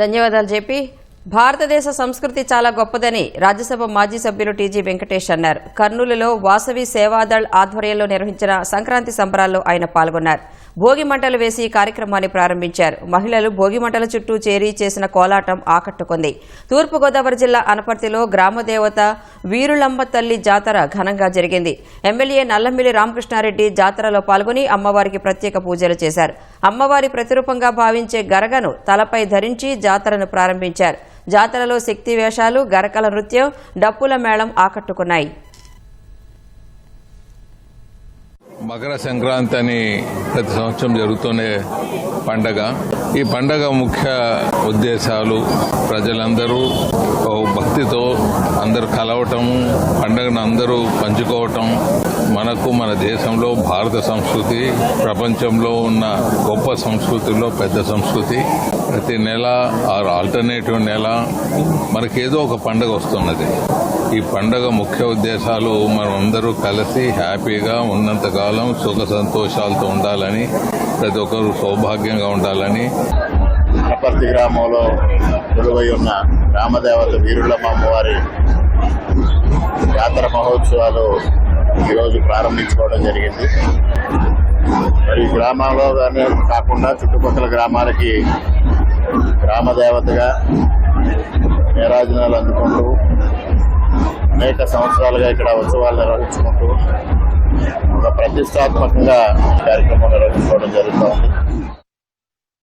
ధన్యవాదాలు జేపీ. భారతదేశ సంస్కృతి చాలా గొప్పదని రాజ్యసభ మాజీ సభ్యులు టీజీ వెంకటేష్ అన్నారు. కర్నూలులో వాసవి సేవాదళ్ ఆధ్వర్యంలో నిర్వహించిన సంక్రాంతి సంబరాల్లో ఆయన పాల్గొన్నారు. భోగి మంటలు వేసి కార్యక్రమాన్ని ప్రారంభించారు. మహిళలు భోగి మంటల చుట్టూ చేరి చేసిన కోలాటం ఆకట్టుకుంది. తూర్పుగోదావరి జిల్లా అనపర్తిలో గ్రామదేవత వీరులమ్మ తల్లి జాతర ఘనంగా జరిగింది. ఎమ్మెల్యే నల్లమిల్లి రామకృష్ణారెడ్డి జాతరలో పాల్గొని అమ్మవారికి ప్రత్యేక పూజలు చేశారు. అమ్మవారి ప్రతిరూపంగా భావించే గరగను తలపై ధరించి జాతరను ప్రారంభించారు. జాతరలో శక్తి వేషాలు, గరకల నృత్యం, డప్పుల మేళం ఆకట్టుకున్నాయి. మకర సంక్రాంతి అని ప్రతి సంవత్సరం జరుగుతున్న పండగ. ఈ పండగ ముఖ్య ఉద్దేశాలు ప్రజలందరూ భక్తితో అందరూ కలవటం, పండగను అందరూ పంచుకోవటం. మనకు మన దేశంలో భారత సంస్కృతి ప్రపంచంలో ఉన్న గొప్ప సంస్కృతుల్లో పెద్ద సంస్కృతి. ప్రతి నెల ఆల్టర్నేటివ్ నెల మనకేదో ఒక పండగ వస్తున్నది. ఈ పండగ ముఖ్య ఉద్దేశాలు మనం అందరూ కలిసి హ్యాపీగా ఉన్నంతకాలం సుఖ సంతోషాలతో ఉండాలని, ప్రతి ఒక్కరు సౌభాగ్యంగా ఉండాలని. అనపర్తి గ్రామంలో కొలువై ఉన్న గ్రామదేవత వీరులమ్మ అమ్మవారి జాతర మహోత్సవాలు ఈరోజు ప్రారంభించుకోవడం జరిగింది. మరి గ్రామంలో కాకుండా చుట్టుపక్కల గ్రామాలకి గ్రామదేవతగా నీరాజనాలు అందుకుంటూ అనేక సంవత్సరాలుగా ఇక్కడ ఉత్సవాలు నిర్వహించుకుంటూ ఒక ప్రతిష్టాత్మకంగా కార్యక్రమం నిర్వహించుకోవడం జరుగుతోంది.